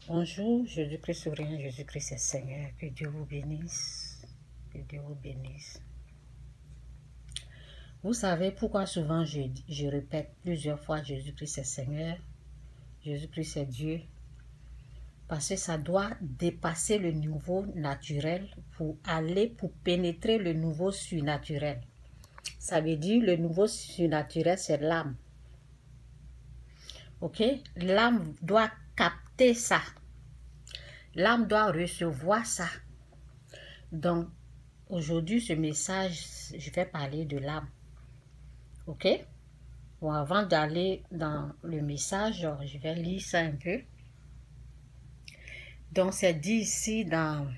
Bonjour, Jésus-Christ souriant, Jésus-Christ est Seigneur. Que Dieu vous bénisse. Que Dieu vous bénisse. Vous savez pourquoi souvent je répète plusieurs fois Jésus-Christ est Seigneur, Jésus-Christ est Dieu? Parce que ça doit dépasser le niveau naturel pour pénétrer le niveau surnaturel. Ça veut dire le niveau surnaturel, c'est l'âme. Ok? L'âme doit capter ça. L'âme doit recevoir ça. Donc, aujourd'hui, ce message, je vais parler de l'âme. Ok? Bon, avant d'aller dans le message, je vais lire ça un peu. Donc, c'est dit ici dans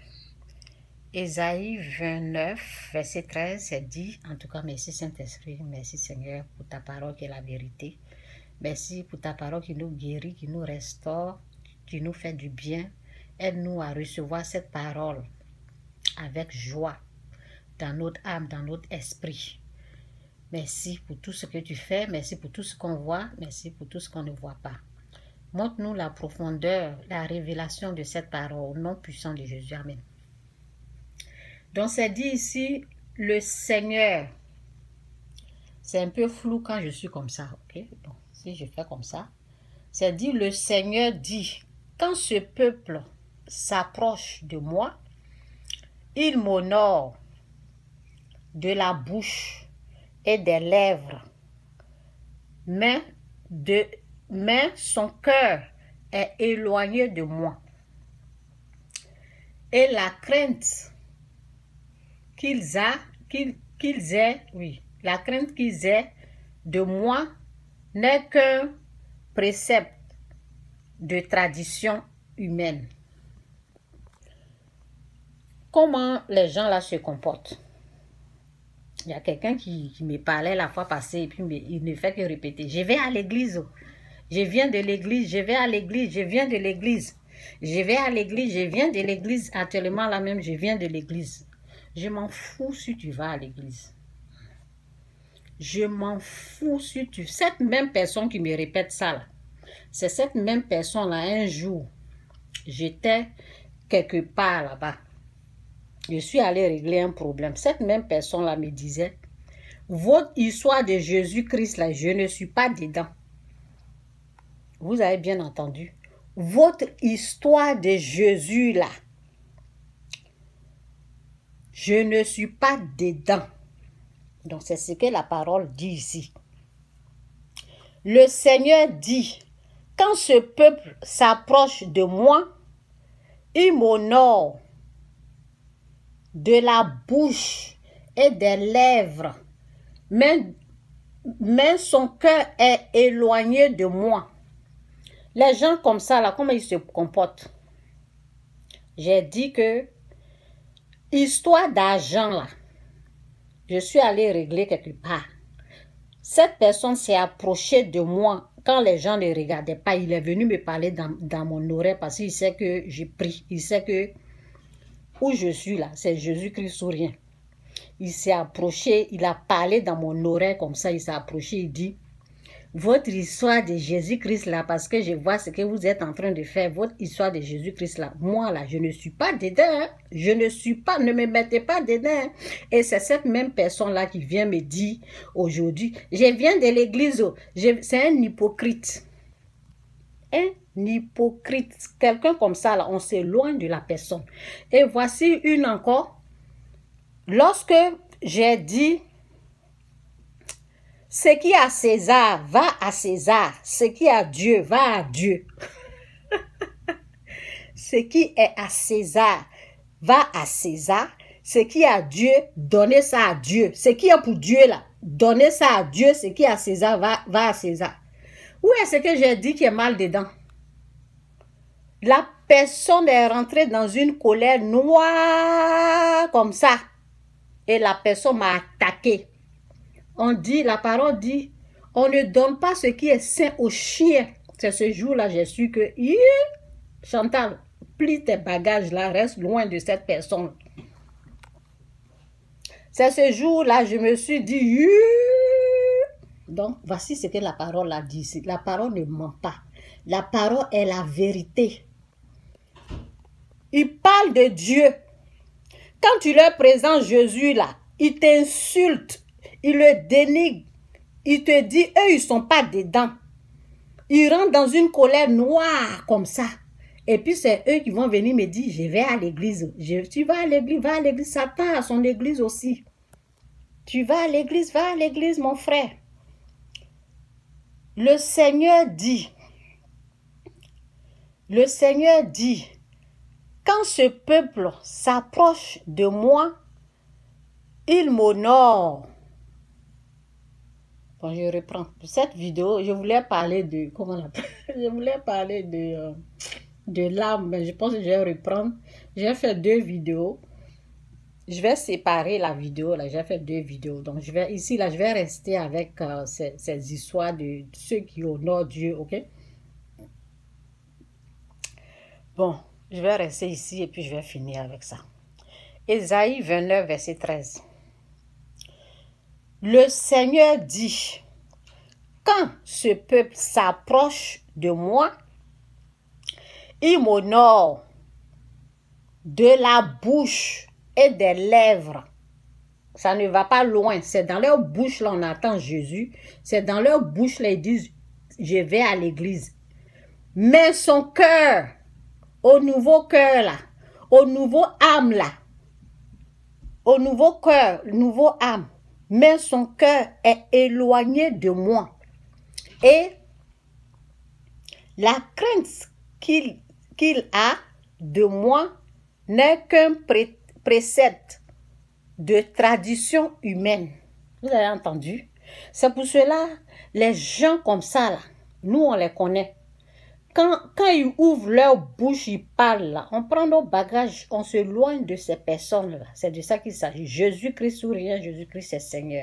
Ésaïe 29, verset 13, c'est dit, en tout cas, merci Saint-Esprit, merci Seigneur pour ta parole qui est la vérité. Merci pour ta parole qui nous guérit, qui nous restaure, qui nous fait du bien. Aide-nous à recevoir cette parole avec joie dans notre âme, dans notre esprit. Merci pour tout ce que tu fais, merci pour tout ce qu'on voit, merci pour tout ce qu'on ne voit pas. Montre-nous la profondeur, la révélation de cette parole au nom puissant de Jésus. Amen. Donc, c'est dit ici, le Seigneur. C'est un peu flou quand je suis comme ça, ok? Donc, si je fais comme ça, c'est dit, le Seigneur dit, quand ce peuple s'approche de moi, il m'honore de la bouche et des lèvres, mais son cœur est éloigné de moi. Et la crainte qu'ils aient de moi n'est qu'un précepte de tradition humaine. Comment les gens là se comportent? Il y a quelqu'un qui me parlait la fois passée et puis il ne fait que répéter. Je vais à l'église. Je viens de l'église. Je vais à l'église. Je viens de l'église. Je vais à l'église. Je viens de l'église. Actuellement là même, je viens de l'église. Je m'en fous si tu vas à l'église. Je m'en fous si tu... Cette même personne qui me répète ça là, c'est cette même personne là, un jour, j'étais quelque part là-bas. Je suis allée régler un problème. Cette même personne-là me disait, votre histoire de Jésus-Christ, là, je ne suis pas dedans. Vous avez bien entendu. Votre histoire de Jésus, là, je ne suis pas dedans. Donc, c'est ce que la parole dit ici. Le Seigneur dit, quand ce peuple s'approche de moi, il m'honore de la bouche et des lèvres, mais son cœur est éloigné de moi. Les gens comme ça, là, comment ils se comportent? J'ai dit que, histoire d'argent, là, je suis allée régler quelque part. Cette personne s'est approchée de moi quand les gens ne regardaient pas. Il est venu me parler dans mon oreille parce qu'il sait que j'ai pris. Il sait que où je suis là, c'est Jésus-Christ ou rien. Il s'est approché, il a parlé dans mon oreille comme ça, il s'est approché, il dit, votre histoire de Jésus-Christ là, parce que je vois ce que vous êtes en train de faire, votre histoire de Jésus-Christ là, moi là, je ne suis pas dedans, hein. Je ne suis pas, ne me mettez pas dedans. Hein. Et c'est cette même personne là qui vient me dire aujourd'hui, je viens de l'église, c'est un hypocrite. Un hypocrite, quelqu'un comme ça là, on s'éloigne de la personne. Et voici une encore. Lorsque j'ai dit, ce qui est à César, va à César. Ce qui est à Dieu, va à Dieu. Ce qui est à César, va à César. Ce qui est à Dieu, donnez ça à Dieu. Ce qui est pour Dieu là, donnez ça à Dieu. Ce qui est à César, va à César. Où est-ce que j'ai dit qu'il y a mal dedans? La personne est rentrée dans une colère noire comme ça. Et la personne m'a attaqué. On dit, la parole dit, on ne donne pas ce qui est sain aux chiens. C'est ce jour-là, j'ai su que, Chantal, plie tes bagages là, reste loin de cette personne. C'est ce jour-là, je me suis dit, donc, voici ce que la parole a dit ici. La parole ne ment pas. La parole est la vérité. Ils parlent de Dieu. Quand tu leur présentes Jésus là, ils t'insultent, ils le dénigrent. Ils te disent, eux, ils ne sont pas dedans. Ils rentrent dans une colère noire comme ça. Et puis c'est eux qui vont venir me dire, je vais à l'église. Tu vas à l'église, Satan a son église aussi. Tu vas à l'église, mon frère. Le Seigneur dit, quand ce peuple s'approche de moi, il m'honore. Bon, je reprends. Cette vidéo, je voulais parler de, comment on appelle? Je voulais parler de l'âme, mais je pense que je vais reprendre. J'ai fait 2 vidéos. Je vais séparer la vidéo, là, j'ai fait 2 vidéos. Donc, je vais rester avec ces histoires de ceux qui honorent Dieu, ok? Bon, je vais rester ici et puis je vais finir avec ça. Ésaïe 29, verset 13. Le Seigneur dit, quand ce peuple s'approche de moi, il m'honore de la bouche et des lèvres. Ça ne va pas loin. C'est dans leur bouche, là, on attend Jésus. C'est dans leur bouche, là, ils disent, je vais à l'église. Mais son cœur, au nouveau cœur, là, au nouveau âme, là, au nouveau cœur, nouveau âme, mais son cœur est éloigné de moi. Et la crainte qu'il a de moi n'est qu'un précepte de tradition humaine. Vous avez entendu? C'est pour cela, les gens comme ça, là, nous, on les connaît. Quand ils ouvrent leur bouche, ils parlent, là, on prend nos bagages, on se loigne de ces personnes-là. C'est de ça qu'il s'agit. Jésus-Christ ou rien, Jésus-Christ est Seigneur.